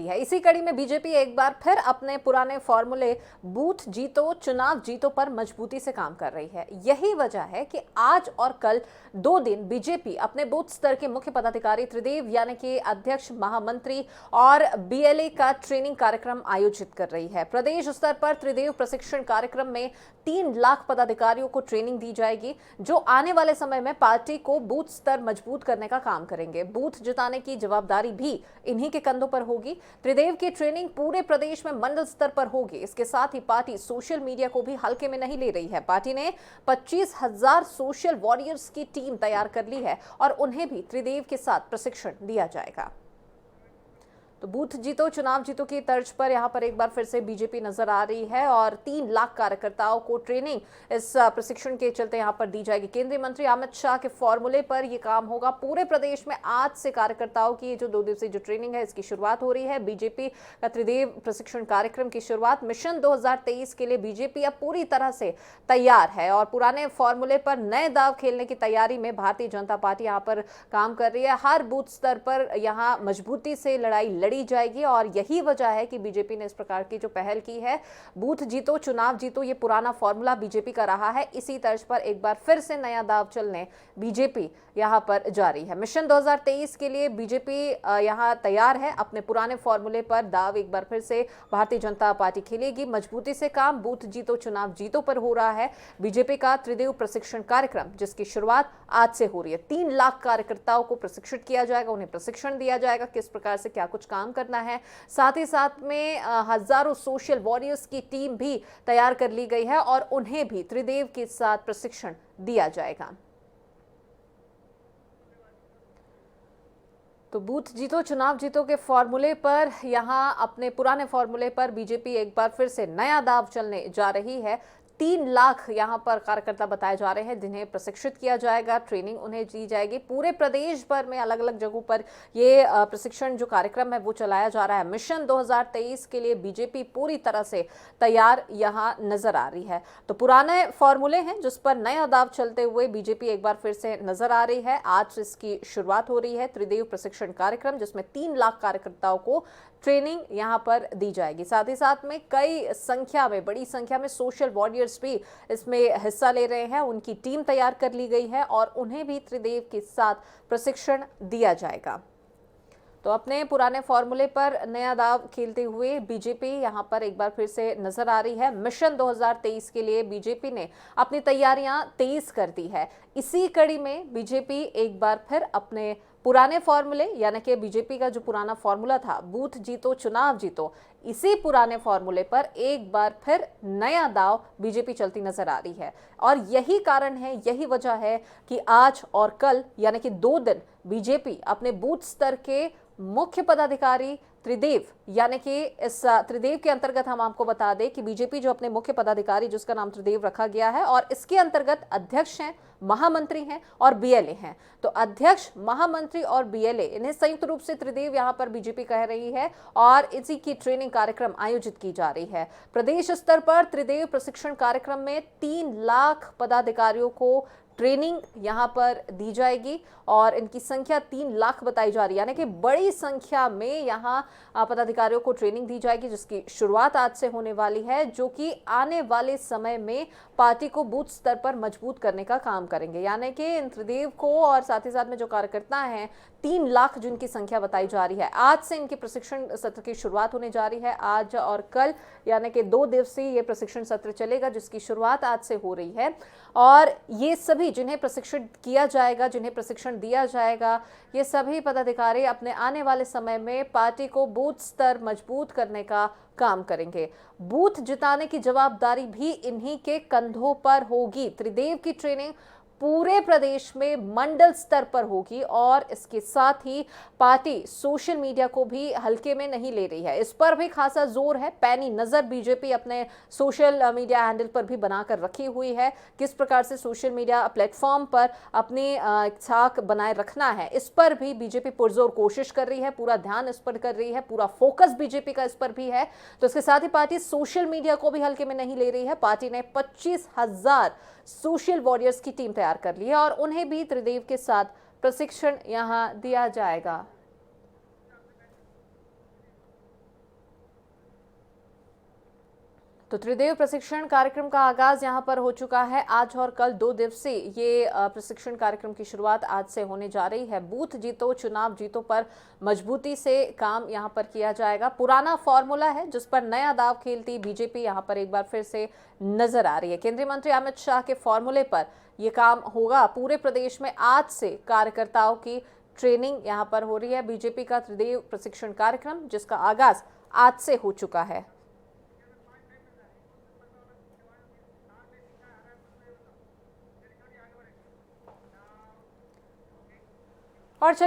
रही है। इसी कड़ी में बीजेपी एक बार फिर अपने पुराने फॉर्मूले बूथ जीतो चुनाव जीतो पर मजबूती से काम कर रही है। यही वजह है कि आज और कल 2 दिन बीजेपी अपने बूथ स्तर के मुख्य पदाधिकारी त्रिदेव यानी कि अध्यक्ष, महामंत्री और बीएलए का ट्रेनिंग कार्यक्रम आयोजित कर रही है। प्रदेश स्तर पर त्रिदेव प्रशिक्षण कार्यक्रम में 3 लाख पदाधिकारियों को ट्रेनिंग दी जाएगी, जो आने वाले समय में पार्टी को बूथ स्तर मजबूत करने का काम करेंगे। बूथ जिताने की जवाबदारी भी इन्हीं के कंधों पर होगी। त्रिदेव की ट्रेनिंग पूरे प्रदेश में मंडल स्तर पर होगी। इसके साथ ही पार्टी सोशल मीडिया को भी हल्के में नहीं ले रही है। पार्टी ने 25,000 सोशल वॉरियर्स की टीम तैयार कर ली है और उन्हें भी त्रिदेव के साथ प्रशिक्षण दिया जाएगा। तो बूथ जीतो चुनाव जीतो की तर्ज पर यहां पर एक बार फिर से बीजेपी नजर आ रही है और 3 लाख कार्यकर्ताओं को ट्रेनिंग इस प्रशिक्षण के चलते यहां पर दी जाएगी। केंद्रीय मंत्री अमित शाह के फॉर्मूले पर यह काम होगा। पूरे प्रदेश में आज से कार्यकर्ताओं की जो 2 दिवसीय जो ट्रेनिंग है इसकी शुरुआत हो रही है। बीजेपी का त्रिदेव प्रशिक्षण कार्यक्रम की शुरुआत मिशन 2023 के लिए बीजेपी अब पूरी तरह से तैयार है और पुराने फॉर्मूले पर नए दाव खेलने की तैयारी में भारतीय जनता पार्टी यहां पर काम कर रही है। हर बूथ स्तर पर यहां मजबूती से लड़ाई लड़ी जाएगी और यही वजह है कि बीजेपी ने इस प्रकार की जो पहल की है, बूथ जीतो चुनाव जीतो, ये पुराना फॉर्मूला बीजेपी का रहा है। इसी तर्ज पर एक बार फिर से नया दाव चलने बीजेपी यहां पर जारी है। मिशन 2023 के लिए बीजेपी यहां तैयार है। अपने पुराने फॉर्मूले पर दाव एक बार फिर से भारतीय जनता पार्टी खेलेगी। मजबूती से काम बूथ जीतो चुनाव जीतो पर हो रहा है। बीजेपी का त्रिदेव प्रशिक्षण कार्यक्रम जिसकी शुरुआत आज से हो रही है। 3 लाख कार्यकर्ताओं को प्रशिक्षित किया जाएगा, उन्हें प्रशिक्षण दिया जाएगा किस प्रकार से क्या कुछ काम करना है। साथ ही साथ में हजारों सोशल वॉरियर्स की टीम भी तैयार कर ली गई है और उन्हें भी त्रिदेव के साथ प्रशिक्षण दिया जाएगा। तो बूथ जीतो चुनाव जीतो के फॉर्मूले पर यहां अपने पुराने फॉर्मूले पर बीजेपी एक बार फिर से नया दाव चलने जा रही है। 3 लाख यहां पर कार्यकर्ता बताए जा रहे हैं जिन्हें प्रशिक्षित किया जाएगा, ट्रेनिंग उन्हें दी जाएगी। पूरे प्रदेश भर में अलग अलग जगहों पर ये प्रशिक्षण जो कार्यक्रम है वो चलाया जा रहा है। मिशन 2023 के लिए बीजेपी पूरी तरह से तैयार यहां नजर आ रही है। तो पुराने फॉर्मूले हैं जिस पर नया दाव चलते हुए बीजेपी एक बार फिर से नजर आ रही है। आज इसकी शुरुआत हो रही है त्रिदेव प्रशिक्षण कार्यक्रम जिसमें 3 लाख कार्यकर्ताओं को ट्रेनिंग यहां पर दी जाएगी। साथ ही साथ में बड़ी संख्या में सोशल वॉरियर्स भी इसमें हिस्सा ले रहे हैं। उनकी टीम तैयार कर ली गई है और उन्हें भी त्रिदेव के साथ प्रशिक्षण दिया जाएगा। तो अपने पुराने फॉर्मूले पर नया दाव खेलते हुए बीजेपी यहां पर एक बार फिर से नजर आ रही है। मिशन 2023 के लिए बीजेपी ने अपनी तैयारियां तेज कर दी है। इसी कड़ी में बीजेपी एक बार फिर अपने पुराने फॉर्मूले यानी कि बीजेपी का जो पुराना फॉर्मूला था बूथ जीतो चुनाव जीतो, इसी पुराने फॉर्मूले पर एक बार फिर नया दाव बीजेपी चलती नजर आ रही है। और यही कारण है, यही वजह है कि आज और कल यानी कि 2 दिन बीजेपी अपने बूथ स्तर के मुख्य पदाधिकारी त्रिदेव यानी कि इस त्रिदेव के अंतर्गत हम आपको बता दें कि बीजेपी जो अपने मुख्य पदाधिकारी जिसका नाम त्रिदेव रखा गया है और इसके अंतर्गत अध्यक्ष हैं, महामंत्री हैं और बीएलए हैं। तो अध्यक्ष, महामंत्री और बीएलए इन्हें संयुक्त रूप से त्रिदेव यहां पर बीजेपी कह रही है और इसी की ट्रेनिंग कार्यक्रम आयोजित की जा रही है। प्रदेश स्तर पर त्रिदेव प्रशिक्षण कार्यक्रम में 3 लाख पदाधिकारियों को ट्रेनिंग यहां पर दी जाएगी और इनकी संख्या 3 लाख बताई जा रही है, यानी कि बड़ी संख्या में यहां पदाधिकारियों को ट्रेनिंग दी जाएगी जिसकी शुरुआत आज से होने वाली है, जो कि आने वाले समय में पार्टी को बूथ स्तर पर मजबूत करने का काम करेंगे। यानी कि इन त्रिदेव को और साथ ही साथ में जो कार्यकर्ता हैं 3 लाख जिनकी संख्या बताई जा रही है, आज से इनके प्रशिक्षण सत्र की शुरुआत होने जा रही है। आज और कल यानी कि 2 दिवसीय ये प्रशिक्षण सत्र चलेगा जिसकी शुरुआत आज से हो रही है और ये सभी जिन्हें प्रशिक्षित किया जाएगा, जिन्हें प्रशिक्षण दिया जाएगा, ये सभी पदाधिकारी अपने आने वाले समय में पार्टी को बूथ स्तर मजबूत करने का काम करेंगे। बूथ जिताने की जवाबदारी भी इन्हीं के कंधों पर होगी। त्रिदेव की ट्रेनिंग पूरे प्रदेश में मंडल स्तर पर होगी और इसके साथ ही पार्टी सोशल मीडिया को भी हल्के में नहीं ले रही है। इस पर भी खासा जोर है। पैनी नजर बीजेपी अपने सोशल मीडिया हैंडल पर भी बनाकर रखी हुई है। किस प्रकार से सोशल मीडिया प्लेटफॉर्म पर अपनी छाप बनाए रखना है, इस पर भी बीजेपी पुरजोर कोशिश कर रही है। पूरा ध्यान इस पर कर रही है, पूरा फोकस बीजेपी का इस पर भी है। तो इसके साथ ही पार्टी सोशल मीडिया को भी हल्के में नहीं ले रही है। पार्टी ने 25,000 सोशल वॉरियर्स की टीम तैयार कर ली है और उन्हें भी त्रिदेव के साथ प्रशिक्षण यहां दिया जाएगा। तो त्रिदेव प्रशिक्षण कार्यक्रम का आगाज यहां पर हो चुका है। आज और कल 2 दिवसीय ये प्रशिक्षण कार्यक्रम की शुरुआत आज से होने जा रही है। बूथ जीतो चुनाव जीतो पर मजबूती से काम यहां पर किया जाएगा। पुराना फॉर्मूला है जिस पर नया दाव खेलती बीजेपी यहां पर एक बार फिर से नजर आ रही है। केंद्रीय मंत्री अमित शाह के फॉर्मूले पर यह काम होगा। पूरे प्रदेश में आज से कार्यकर्ताओं की ट्रेनिंग यहां पर हो रही है। बीजेपी का त्रिदेव प्रशिक्षण कार्यक्रम जिसका आगाज आज से हो चुका है। और चलिए